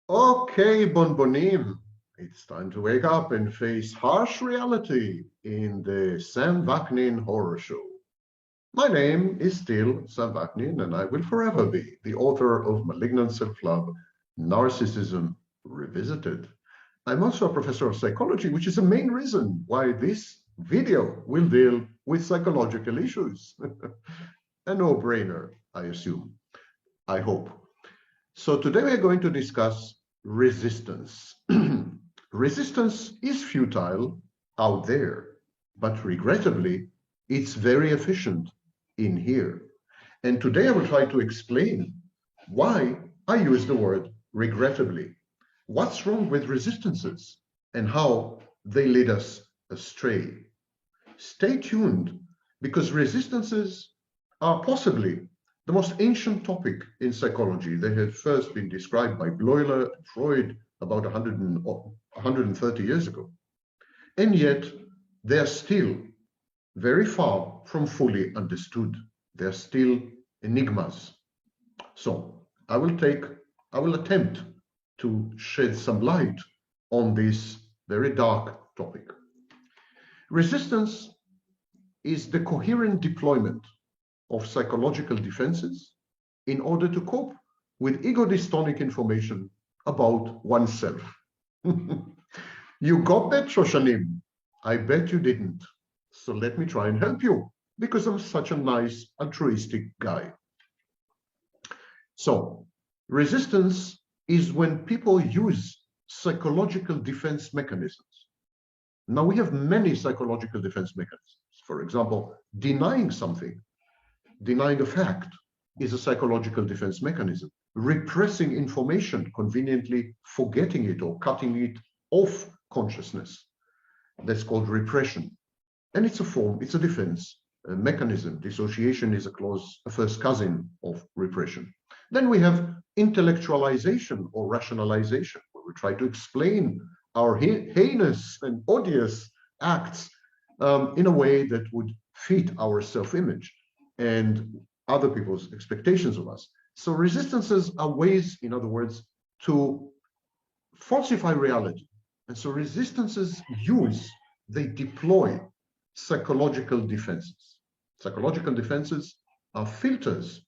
Okay, Bonbonim, it's time to wake up and face harsh reality in the Sam Vaknin horror show. My name is still Sam Vaknin, and I will forever be the author of Malignant Self-Love, Narcissism Revisited. I'm also a professor of psychology, which is the main reason why this video will deal with psychological issues. A no-brainer, I assume. I hope. So today we are going to discuss resistance. Resistance is futile out there, but regrettably, it's very efficient in here. And today I will try to explain why I use the word regrettably. What's wrong with resistances and how they lead us astray. Stay tuned, because resistances are possibly the most ancient topic in psychology. They had first been described by Bleuler and Freud about 130 years ago. And yet, they are still very far from fully understood. They're still enigmas. So I will attempt to shed some light on this very dark topic. Resistance is the coherent deployment of psychological defenses in order to cope with ego-dystonic information about oneself. You got that, Shoshanim? I bet you didn't. So let me try and help you, because I'm such a nice, altruistic guy. So, resistance is when people use psychological defense mechanisms. Now, we have many psychological defense mechanisms. For example, denying something. Denying a fact is a psychological defense mechanism. Repressing information, conveniently forgetting it or cutting it off consciousness. That's called repression. And it's a form, it's a defense mechanism. Dissociation is a first cousin of repression. Then we have intellectualization or rationalization, where we try to explain our heinous and odious acts in a way that would fit our self-image and other people's expectations of us. So resistances are ways, in other words, to falsify reality. And so resistances they deploy psychological defenses. Psychological defenses are filters.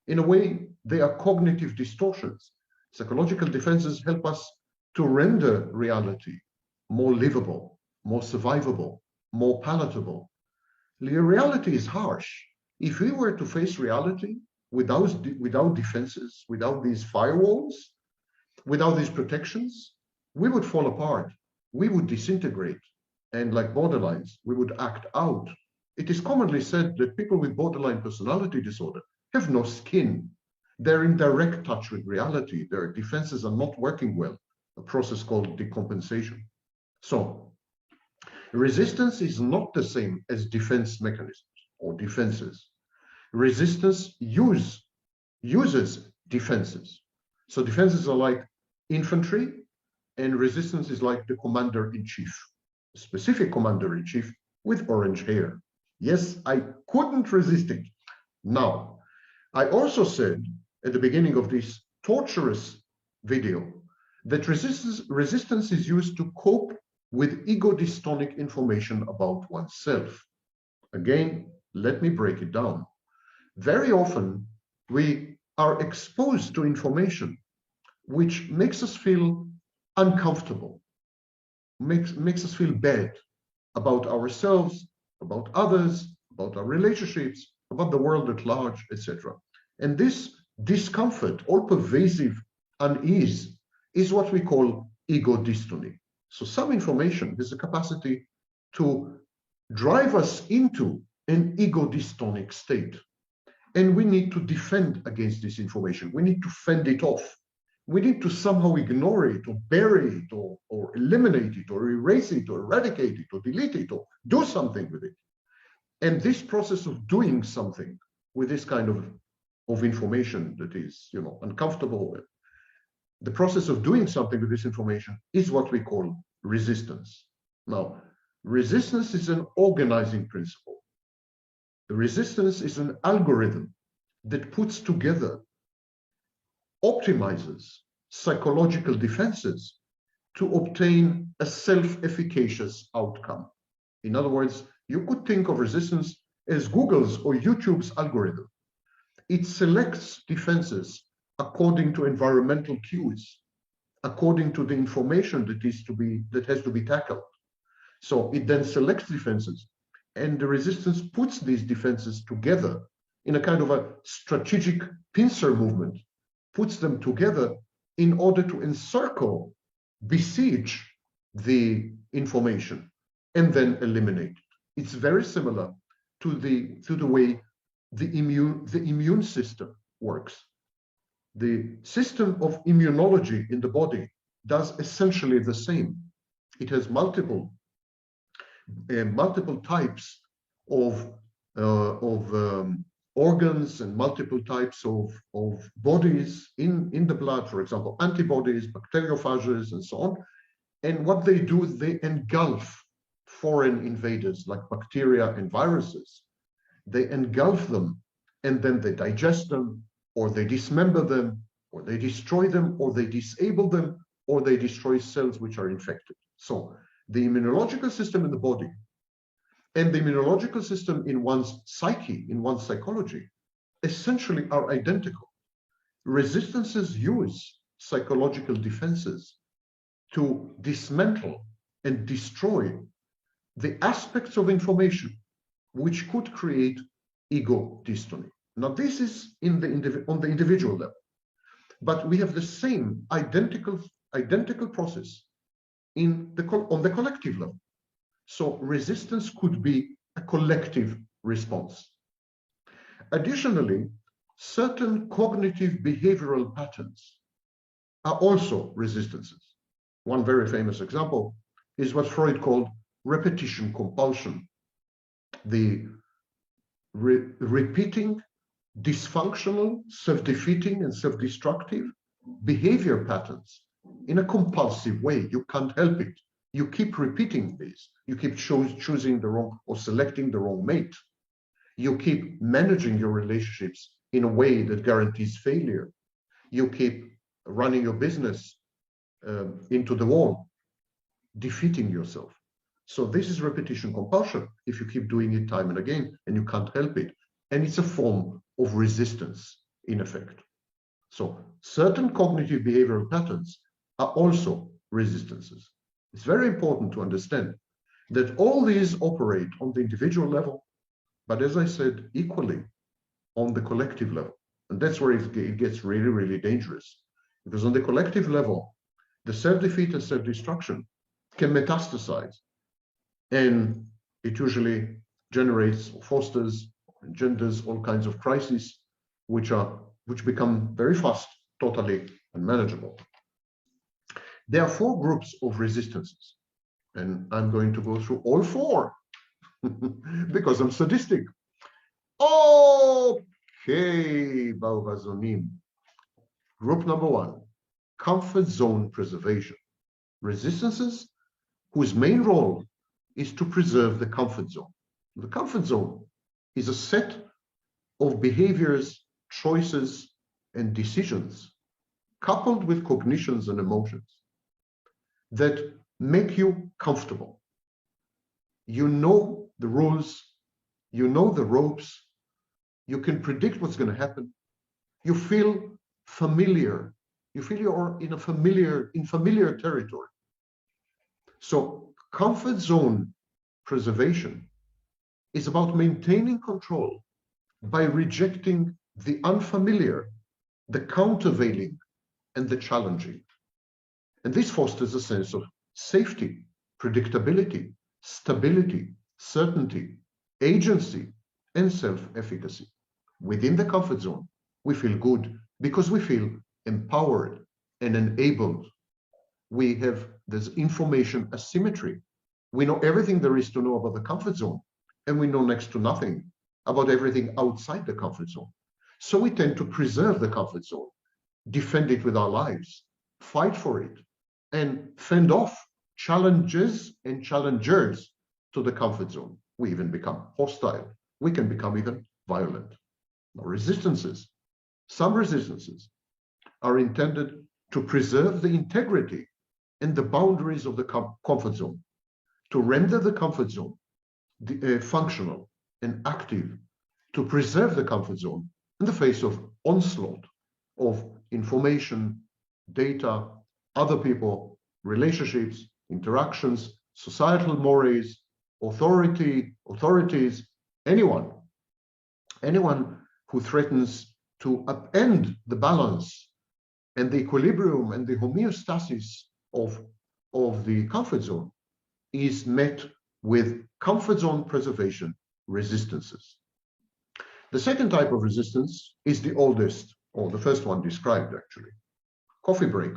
In a way, they are cognitive distortions. Psychological defenses help us to render reality more livable, more survivable, more palatable. Reality is harsh. If we were to face reality without defenses, without these firewalls, without these protections, we would fall apart. We would disintegrate. And like borderlines, we would act out. It is commonly said that people with borderline personality disorder have no skin. They're in direct touch with reality. Their defenses are not working well, a process called decompensation. So, resistance is not the same as defense mechanisms or defenses. Resistance uses defenses. So defenses are like infantry, and resistance is like the commander-in-chief, a specific commander-in-chief with orange hair. Yes, I couldn't resist it. Now, I also said at the beginning of this torturous video that resistance is used to cope with ego-dystonic information about oneself. Again, let me break it down. Very often, we are exposed to information which makes us feel uncomfortable, makes us feel bad about ourselves, about others, about our relationships, about the world at large, etc. And this discomfort, all-pervasive unease, is what we call ego dystony. So some information has the capacity to drive us into an ego dystonic state. And we need to defend against this information. We need to fend it off. We need to somehow ignore it or bury it or eliminate it or erase it or eradicate it or delete it or do something with it. And this process of doing something with this kind of information that is, uncomfortable, the process of doing something with this information is what we call resistance. Now, resistance is an organizing principle. The resistance is an algorithm that puts together, optimizes psychological defenses to obtain a self-efficacious outcome. In other words, you could think of resistance as Google's or YouTube's algorithm. It selects defenses according to environmental cues, according to the information that has to be tackled. So it then selects defenses, and the resistance puts these defenses together in a kind of a strategic pincer movement, puts them together in order to encircle, besiege the information, and then eliminate it. It's very similar to the way the immune system works. The system of immunology in the body does essentially the same. It has multiple types of organs and multiple types of bodies in the blood, for example, antibodies, bacteriophages, and so on. And what they do is they engulf foreign invaders like bacteria and viruses. They engulf them, and then they digest them, or they dismember them, or they destroy them, or they disable them, or they destroy cells which are infected. So the immunological system in the body and the immunological system in one's psyche, in one's psychology, essentially are identical. Resistances use psychological defenses to dismantle and destroy the aspects of information which could create ego dystony. Now, this is on the individual level, but we have the same identical process on the collective level. So resistance could be a collective response. Additionally, certain cognitive behavioral patterns are also resistances. One very famous example is what Freud called repetition compulsion, the repeating dysfunctional, self-defeating, and self-destructive behavior patterns in a compulsive way. You can't help it. You keep repeating this. You keep choosing the wrong or selecting the wrong mate. You keep managing your relationships in a way that guarantees failure. You keep running your business into the wall, defeating yourself. So this is repetition compulsion if you keep doing it time and again and you can't help it. And it's a form of resistance in effect. So certain cognitive behavioral patterns are also resistances. It's very important to understand that all these operate on the individual level, but as I said, equally on the collective level. And that's where it gets really, really dangerous. Because on the collective level, the self-defeat and self-destruction can metastasize. And it usually generates, fosters, engenders all kinds of crises, which become very fast, totally unmanageable. There are 4 groups of resistances, and I'm going to go through all 4 because I'm sadistic. Okay, Balvazonim. Group number 1, comfort zone preservation. Resistances whose main role is to preserve the comfort zone. The comfort zone is a set of behaviors, choices, and decisions coupled with cognitions and emotions that make you comfortable. You know the rules, you know the ropes, you can predict what's going to happen, you feel familiar, you feel you're in familiar territory. So comfort zone preservation is about maintaining control by rejecting the unfamiliar, the countervailing, and the challenging. And this fosters a sense of safety, predictability, stability, certainty, agency, and self-efficacy. Within the comfort zone, we feel good because we feel empowered and enabled. We have this information asymmetry. We know everything there is to know about the comfort zone, and we know next to nothing about everything outside the comfort zone. So we tend to preserve the comfort zone, defend it with our lives, fight for it, and fend off challenges and challengers to the comfort zone. We even become hostile. We can become even violent. Now, some resistances are intended to preserve the integrity and the boundaries of the comfort zone, to render the comfort zone functional and active, to preserve the comfort zone in the face of onslaught of information, data, other people, relationships, interactions, societal mores, authorities, anyone who threatens to upend the balance and the equilibrium and the homeostasis of the comfort zone is met with comfort zone preservation resistances. The second type of resistance is the oldest, or the first one described actually. Coffee break.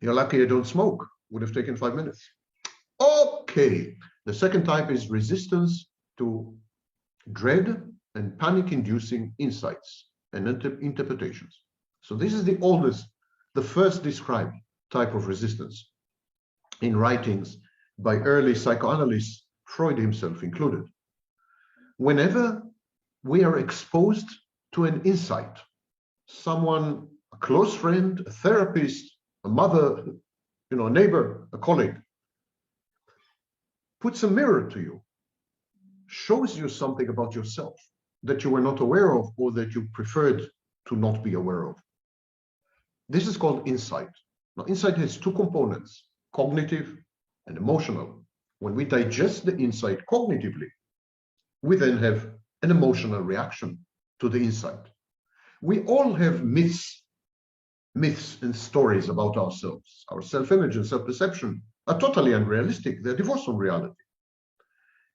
You're lucky I don't smoke. Would have taken 5 minutes. Okay. The second type is resistance to dread and panic-inducing insights and interpretations. So this is the oldest, the first described type of resistance in writings by early psychoanalysts, Freud himself included. Whenever we are exposed to an insight, someone, a close friend, a therapist, a mother, a neighbor, a colleague, puts a mirror to you, shows you something about yourself that you were not aware of or that you preferred to not be aware of. This is called insight. Now, insight has two components, cognitive and emotional. When we digest the insight cognitively, we then have an emotional reaction to the insight. We all have myths and stories about ourselves. Our self-image and self-perception are totally unrealistic. They're divorced from reality.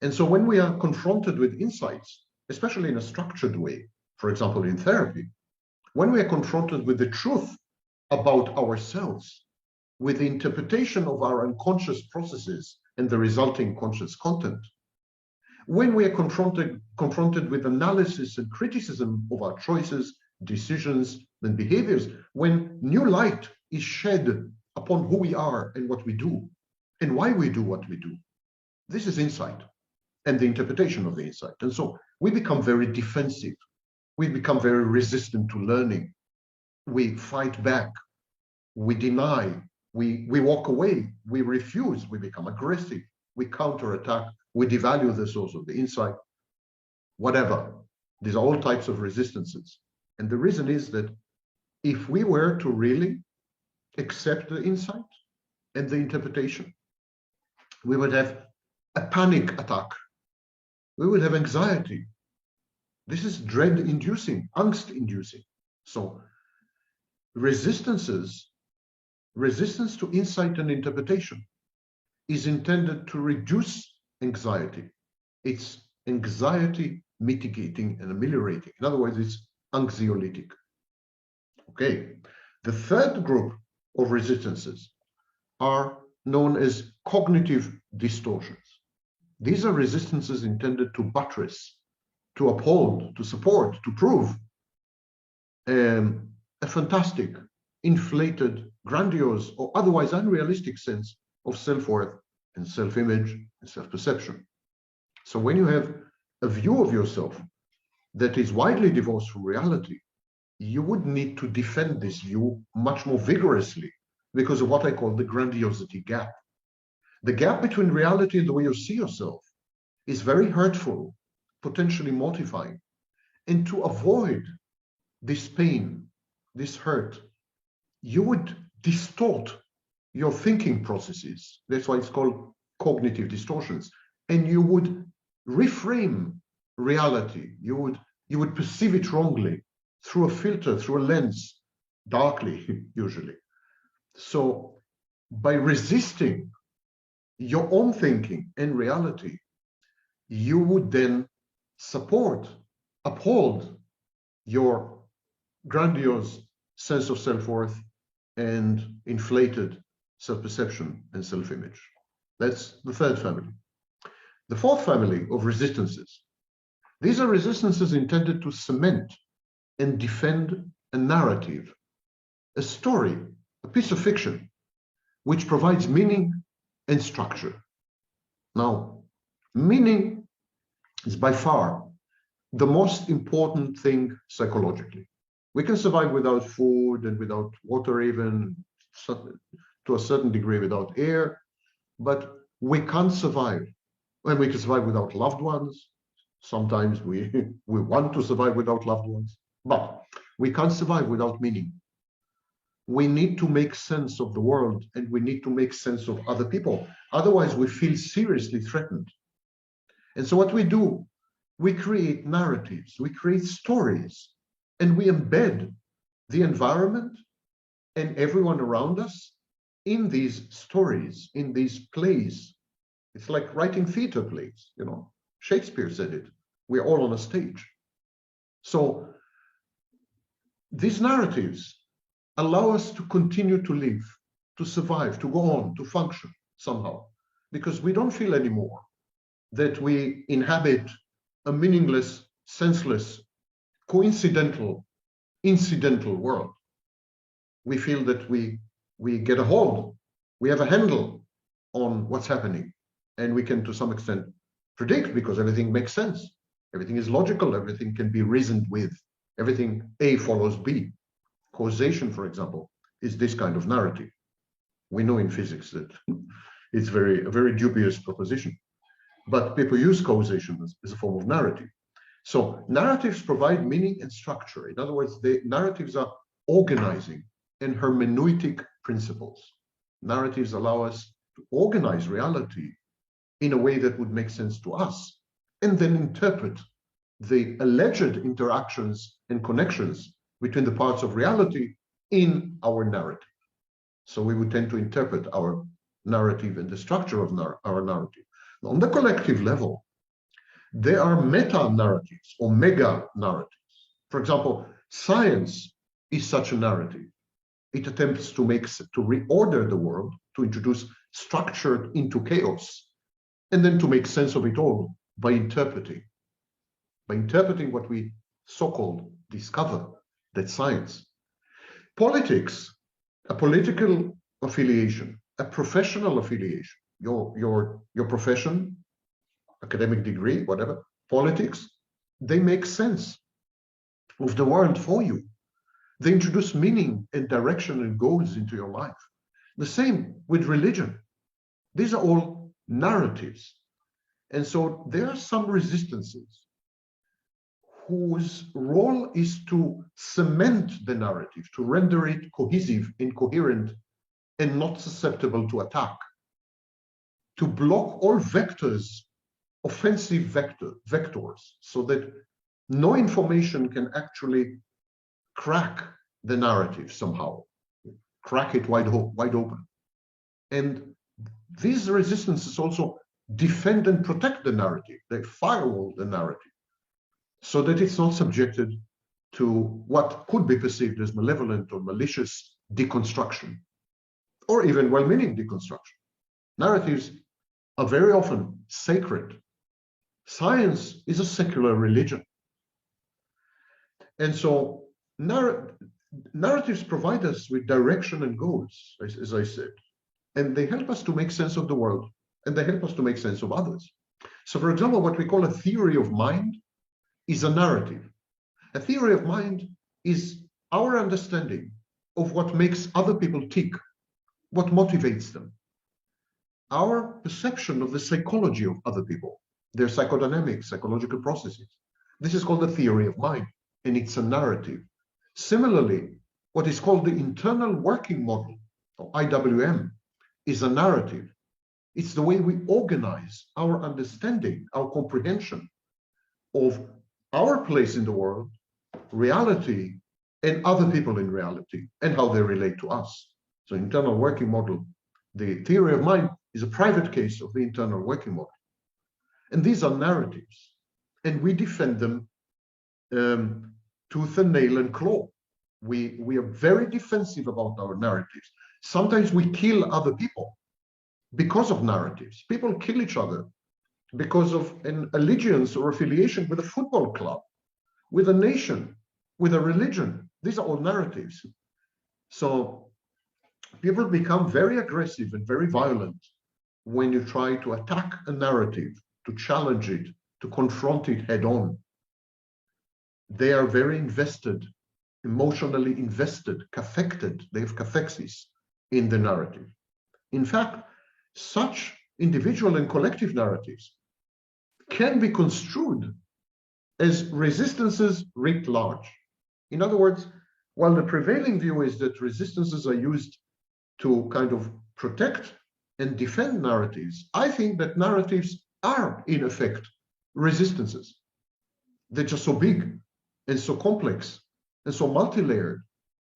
And so when we are confronted with insights, especially in a structured way, for example, in therapy, when we are confronted with the truth about ourselves, with the interpretation of our unconscious processes and the resulting conscious content, when we are confronted with analysis and criticism of our choices, decisions, and behaviors, when new light is shed upon who we are and what we do, and why we do what we do, this is insight and the interpretation of the insight. And so we become very defensive. We become very resistant to learning. We fight back. We deny. We walk away. We refuse. We become aggressive. We counterattack. We devalue the source of the insight. Whatever. These are all types of resistances. And the reason is that if we were to really accept the insight and the interpretation, we would have a panic attack. We would have anxiety. This is dread-inducing, angst-inducing. So resistance to insight and interpretation is intended to reduce anxiety. It's anxiety mitigating and ameliorating. In other words, it's anxiolytic. Okay. The third group of resistances are known as cognitive distortions. These are resistances intended to buttress, to uphold, to support, to prove a fantastic, inflated, grandiose, or otherwise unrealistic sense of self-worth and self-image and self-perception. So when you have a view of yourself that is widely divorced from reality, you would need to defend this view much more vigorously because of what I call the grandiosity gap. The gap between reality and the way you see yourself is very hurtful, potentially mortifying. And to avoid this pain, this hurt, you would distort your thinking processes. That's why it's called cognitive distortions. And you would reframe reality. You would perceive it wrongly through a filter, through a lens, darkly, usually. So by resisting your own thinking and reality, you would then support, uphold your grandiose sense of self-worth and inflated self-perception and self-image. That's the third family. The fourth family of resistances. These are resistances intended to cement and defend a narrative, a story, a piece of fiction, which provides meaning and structure. Now, meaning is by far the most important thing psychologically. We can survive without food and without water, even to a certain degree without air, but we can't survive. And we can survive without loved ones. Sometimes we want to survive without loved ones, but we can't survive without meaning. We need to make sense of the world, and we need to make sense of other people. Otherwise, we feel seriously threatened. And so what we do, we create narratives, we create stories, and we embed the environment and everyone around us in these stories, in these plays. It's like writing theater plays, you know. Shakespeare said it. We're all on a stage. So these narratives allow us to continue to live, to survive, to go on, to function somehow, because we don't feel anymore that we inhabit a meaningless, senseless, coincidental, incidental world. We feel that we get a hold, we have a handle on what's happening, and we can, to some extent, predict, because everything makes sense. Everything is logical, everything can be reasoned with. Everything A follows B. Causation, for example, is this kind of narrative. We know in physics that it's a very dubious proposition, but people use causation as a form of narrative. So narratives provide meaning and structure. In other words, the narratives are organizing and hermeneutic principles. Narratives allow us to organize reality in a way that would make sense to us, and then interpret the alleged interactions and connections between the parts of reality in our narrative. So we would tend to interpret our narrative and the structure of our narrative. On the collective level, there are meta-narratives or mega-narratives. For example, science is such a narrative. It attempts to reorder the world, to introduce structure into chaos, and then to make sense of it all by interpreting what we so-called discover. That's science. Politics, a political affiliation, a professional affiliation, your profession, academic degree, whatever, politics, they make sense of the world for you. They introduce meaning and direction and goals into your life. The same with religion. These are all narratives. And so there are some resistances whose role is to cement the narrative, to render it cohesive, incoherent, and not susceptible to attack, to block all vectors, offensive vectors, so that no information can actually crack the narrative somehow, crack it wide open. And these resistances also defend and protect the narrative. They firewall the narrative so that it's not subjected to what could be perceived as malevolent or malicious deconstruction, or even well-meaning deconstruction. Narratives are very often sacred. Science is a secular religion. And so narratives provide us with direction and goals, as I said, and they help us to make sense of the world, and they help us to make sense of others. So, for example, what we call a theory of mind is a narrative. A theory of mind is our understanding of what makes other people tick, what motivates them, our perception of the psychology of other people, their psychodynamics, psychological processes. This is called the theory of mind, and it's a narrative. Similarly, what is called the internal working model, or IWM, is a narrative. It's the way we organize our understanding, our comprehension of our place in the world, reality, and other people in reality, and how they relate to us. So internal working model, the theory of mind, is a private case of the internal working model. And these are narratives, and we defend them tooth and nail and claw. We are very defensive about our narratives. Sometimes we kill other people because of narratives. People kill each other because of an allegiance or affiliation with a football club, with a nation, with a religion. These are all narratives. So people become very aggressive and very violent when you try to attack a narrative, to challenge it, to confront it head on. They are very invested emotionally invested, cathected, they have cathexis in the narrative. In fact, such individual and collective narratives can be construed as resistances writ large. In other words, while the prevailing view is that resistances are used to kind of protect and defend narratives, I think that narratives are, in effect, resistances. They're just so big and so complex and so multi-layered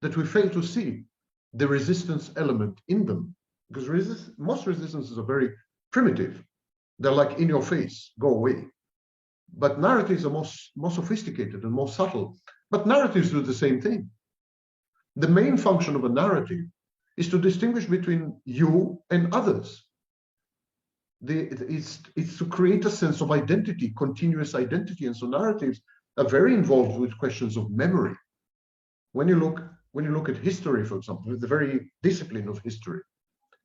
that we fail to see the resistance element in them. Because most resistances are very primitive. They're like in your face, go away. But narratives are more sophisticated and more subtle. But narratives do the same thing. The main function of a narrative is to distinguish between you and others. It's to create a sense of identity, continuous identity. And so narratives are very involved with questions of memory. When you look at history, for example, the very discipline of history,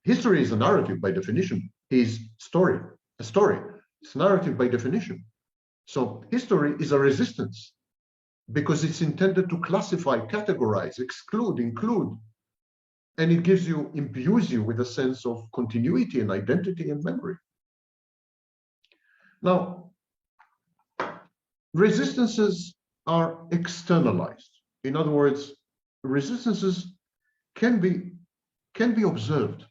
history is a narrative by definition. Is story, a story. It's narrative by definition. So history is a resistance because it's intended to classify, categorize, exclude, include, and it imbues you with a sense of continuity and identity and memory. Now, resistances are externalized. In other words, resistances can be observed,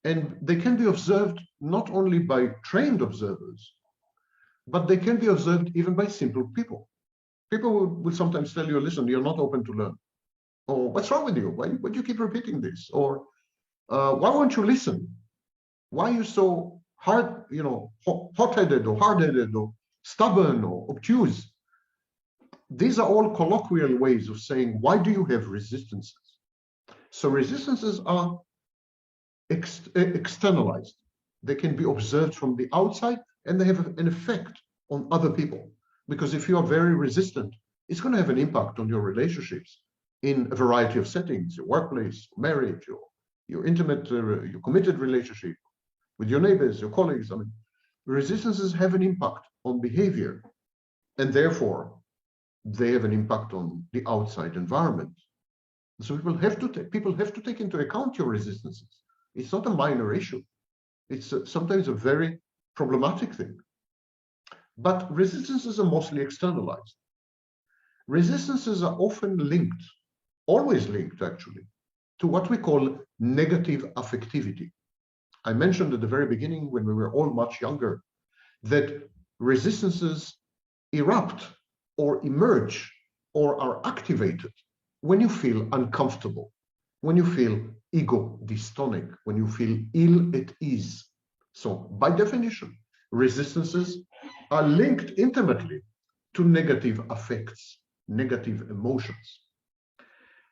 and they can be observed not only by trained observers, but they can be observed even by simple people. People will sometimes tell you, listen, you're not open to learn. Or what's wrong with you? Why do you keep repeating this? Or why won't you listen? Why are you so hard, hot-headed or hard-headed or stubborn or obtuse? These are all colloquial ways of saying, why do you have resistances? So resistances are externalized. They can be observed from the outside, and they have an effect on other people. Because if you are very resistant, it's going to have an impact on your relationships in a variety of settings, your workplace, marriage, your intimate, your committed relationship with your neighbors, your colleagues. I mean, resistances have an impact on behavior, and therefore they have an impact on the outside environment. So people have to take into account your resistances. It's not a minor issue. It's sometimes a very problematic thing. But resistances are mostly externalized. Resistances are often linked, always linked actually, to what we call negative affectivity. I mentioned at the very beginning, when we were all much younger, that resistances erupt or emerge or are activated when you feel uncomfortable, when you feel ego dystonic, when you feel ill at ease. So by definition, resistances are linked intimately to negative affects, negative emotions.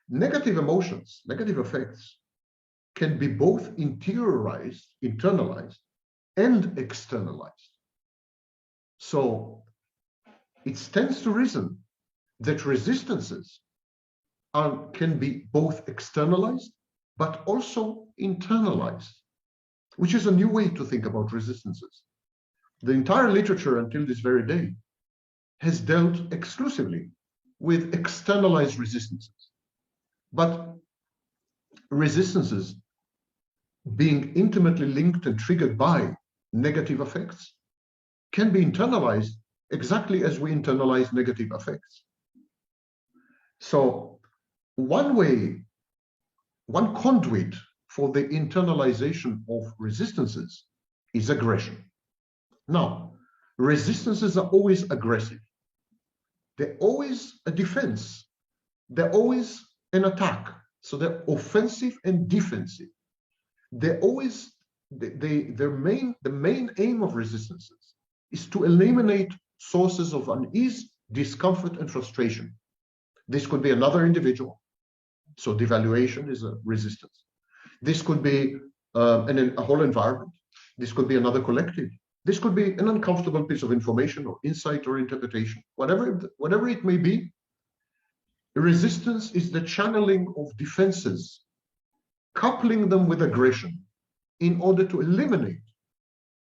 Negative emotions, negative affects can be both internalized and externalized. So it stands to reason that resistances can be both externalized but also internalized, which is a new way to think about resistances. The entire literature until this very day has dealt exclusively with externalized resistances. But resistances being intimately linked and triggered by negative affects can be internalized exactly as we internalize negative affects. So one conduit for the internalization of resistances is aggression. Now, resistances are always aggressive. They're always a defense. They're always an attack. So they're offensive and defensive. They're always, the main aim of resistances is to eliminate sources of unease, discomfort, and frustration. This could be another individual. So devaluation is a resistance. This could be a whole environment. This could be another collective. This could be an uncomfortable piece of information or insight or interpretation. Whatever it may be, resistance is the channeling of defenses, coupling them with aggression in order to eliminate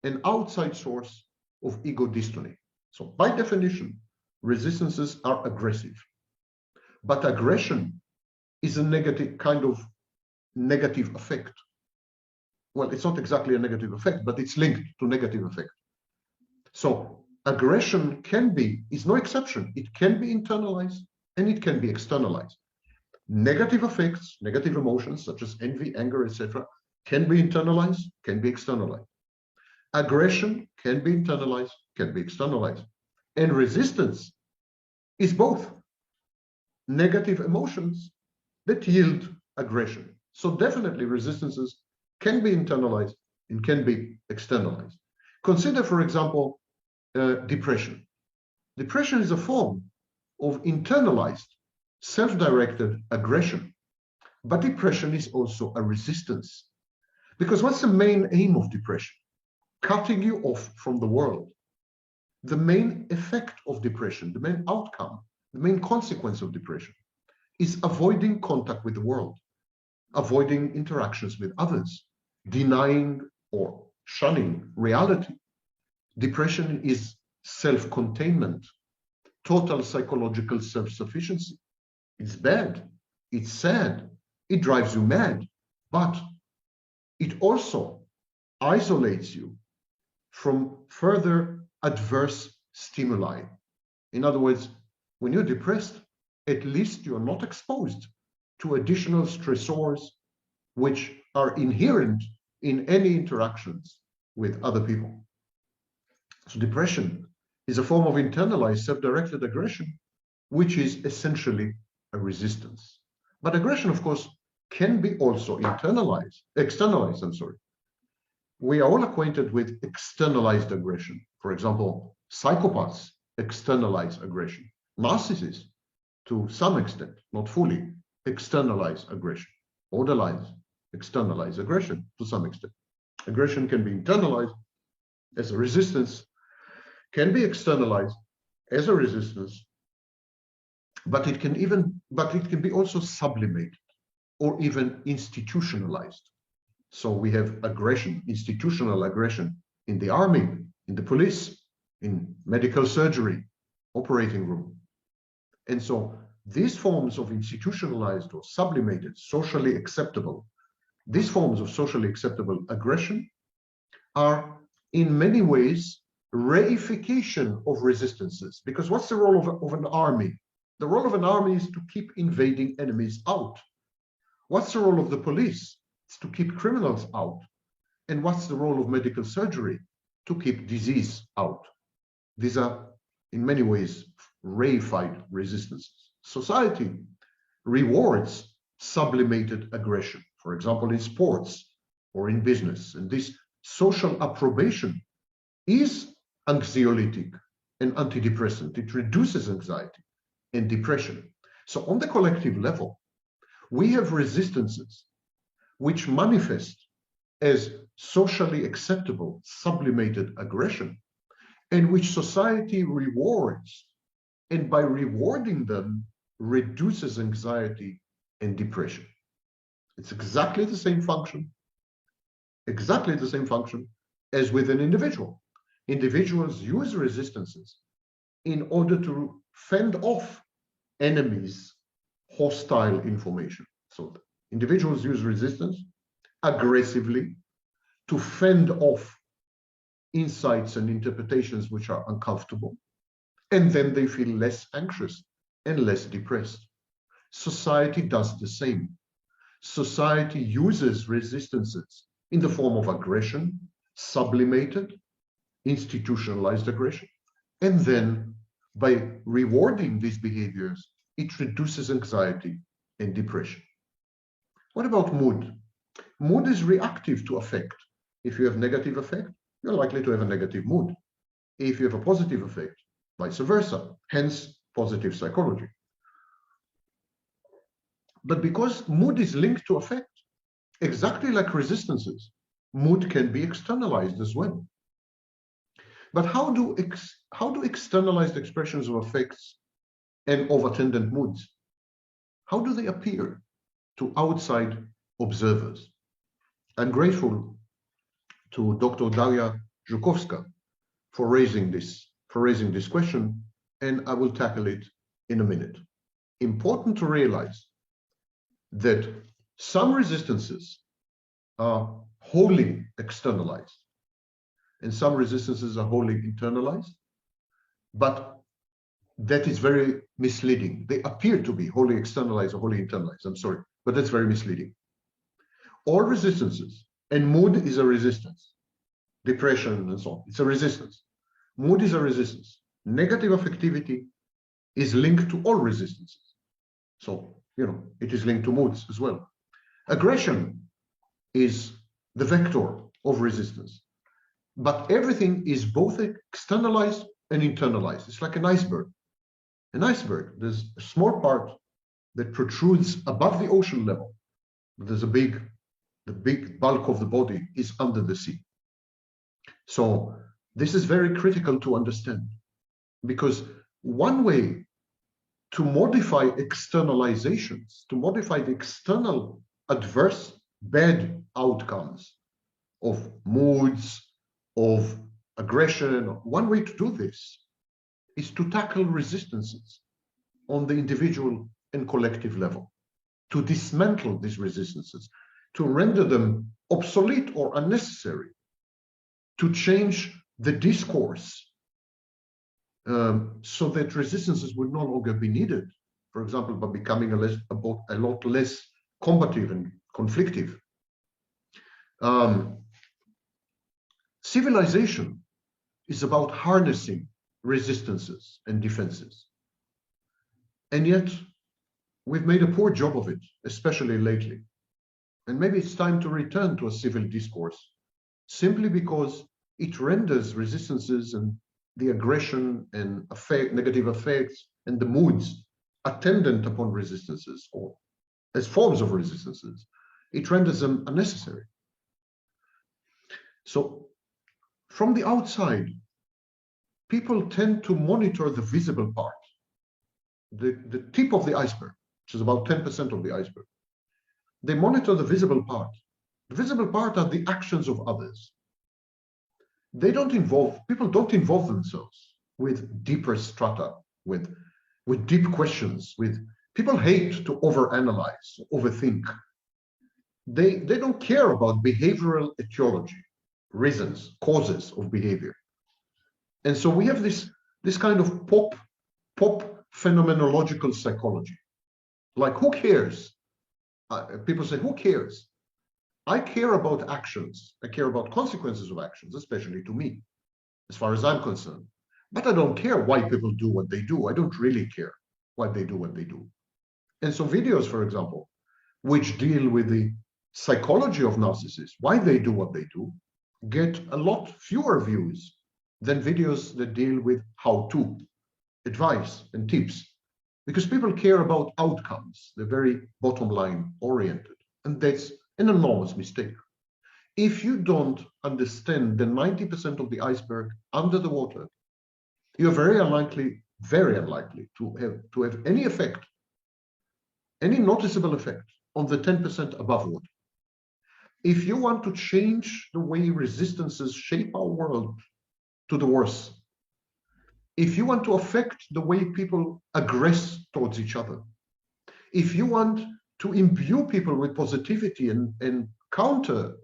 an outside source of ego dystony. So by definition, resistances are aggressive. But aggression is a negative kind of negative effect. Well, it's not exactly a negative effect, but it's linked to negative effect. So aggression is no exception. It can be internalized and it can be externalized. Negative effects, negative emotions such as envy, anger, etc., can be internalized, can be externalized. Aggression can be internalized, can be externalized. And resistance is both negative emotions that yield aggression. So definitely resistances can be internalized and can be externalized. Consider, for example, depression. Depression is a form of internalized, self-directed aggression. But depression is also a resistance. Because what's the main aim of depression? Cutting you off from the world. The main effect of depression, the main outcome, the main consequence of depression is avoiding contact with the world, avoiding interactions with others, denying or shunning reality. Depression is self-containment, total psychological self-sufficiency. It's bad, it's sad, it drives you mad, but it also isolates you from further adverse stimuli. In other words, when you're depressed, at least you're not exposed to additional stressors which are inherent in any interactions with other people. So depression is a form of internalized self-directed aggression, which is essentially a resistance. But aggression, of course, can be also externalized, I'm sorry. We are all acquainted with externalized aggression. For example, psychopaths externalize aggression. Narcissists, to some extent, not fully, externalize aggression. Borderlines externalize aggression to some extent. Aggression can be internalized as a resistance, can be externalized as a resistance, but it can be also sublimated or even institutionalized. So we have aggression, institutional aggression in the army, in the police, in medical surgery, operating room. And so these forms of institutionalized or sublimated, socially acceptable, these forms of socially acceptable aggression are in many ways reification of resistances. Because what's the role of an army? The role of an army is to keep invading enemies out. What's the role of the police? It's to keep criminals out. And what's the role of medical surgery? To keep disease out. These are, in many ways, reified resistances. Society rewards sublimated aggression, for example, in sports or in business. And this social approbation is anxiolytic and antidepressant. It reduces anxiety and depression. So on the collective level, we have resistances which manifest as socially acceptable sublimated aggression and which society rewards, and by rewarding them reduces anxiety and depression. It's exactly the same function as with an individual. Individuals use resistances in order to fend off enemies' hostile information. So individuals use resistance aggressively to fend off insights and interpretations which are uncomfortable, and then they feel less anxious and less depressed. Society does the same. Society uses resistances in the form of aggression, sublimated, institutionalized aggression, and then by rewarding these behaviors, it reduces anxiety and depression. What about mood? Mood is reactive to affect. If you have negative affect, you're likely to have a negative mood. If you have a positive affect, vice versa, hence positive psychology. But because mood is linked to affect, exactly like resistances, mood can be externalized as well. But how do externalized expressions of affects and of attendant moods, how do they appear to outside observers? I'm grateful to Dr. Daria Zhukovska for raising this question, and I will tackle it in a minute. important to realize that some resistances are wholly externalized and some resistances are wholly internalized, but that is very misleading. They appear to be wholly externalized or wholly internalized, I'm sorry, but that's very misleading. All resistances, and mood is a resistance, depression and so on, it's a resistance. Mood is a resistance. Negative affectivity is linked to all resistances. So, it is linked to moods as well. Aggression is the vector of resistance. But everything is both externalized and internalized. It's like an iceberg. An iceberg, there's a small part that protrudes above the ocean level. There's the big bulk of the body is under the sea. So this is very critical to understand, because one way to modify externalizations, to modify the external adverse bad outcomes of moods, of aggression, one way to do this is to tackle resistances on the individual and collective level, to dismantle these resistances, to render them obsolete or unnecessary, to change the discourse so that resistances would no longer be needed, for example, by becoming a lot less combative and conflictive. Civilization is about harnessing resistances and defenses. And yet, we've made a poor job of it, especially lately. And maybe it's time to return to a civil discourse, simply because it renders resistances and the aggression and negative effects and the moods attendant upon resistances, or as forms of resistances, it renders them unnecessary. So from the outside, people tend to monitor the visible part, the tip of the iceberg, which is about 10% of the iceberg. They monitor the visible part. The visible part are the actions of others. People don't involve themselves with deeper strata, with deep questions, people hate to overanalyze, overthink. They don't care about behavioral etiology, reasons, causes of behavior. And so we have this kind of pop phenomenological psychology. Like, who cares? People say, who cares? I care about actions. I care about consequences of actions, especially to me, as far as I'm concerned. But I don't care why people do what they do. I don't really care why they do what they do. And so videos, for example, which deal with the psychology of narcissists, why they do what they do, get a lot fewer views than videos that deal with how-to, advice and tips, because people care about outcomes. They're very bottom line oriented, and that's an enormous mistake. If you don't understand the 90% of the iceberg under the water, you're very unlikely to have any effect, any noticeable effect on the 10% above water. If you want to change the way resistances shape our world to the worse, if you want to affect the way people aggress towards each other, if you want to imbue people with positivity and counter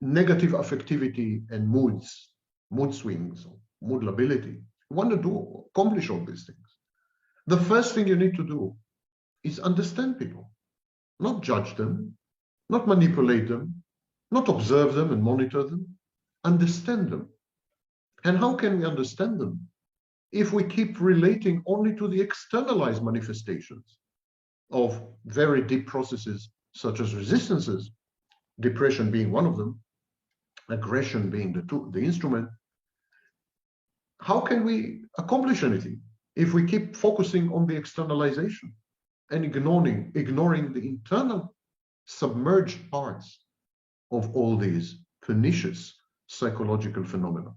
negative affectivity and mood swings, mood lability, you want to accomplish all these things, the first thing you need to do is understand people, not judge them, not manipulate them, not observe them and monitor them, understand them. And how can we understand them if we keep relating only to the externalized manifestations of very deep processes such as resistances, depression being one of them, aggression being the instrument? How can we accomplish anything if we keep focusing on the externalization and ignoring the internal submerged parts of all these pernicious psychological phenomena?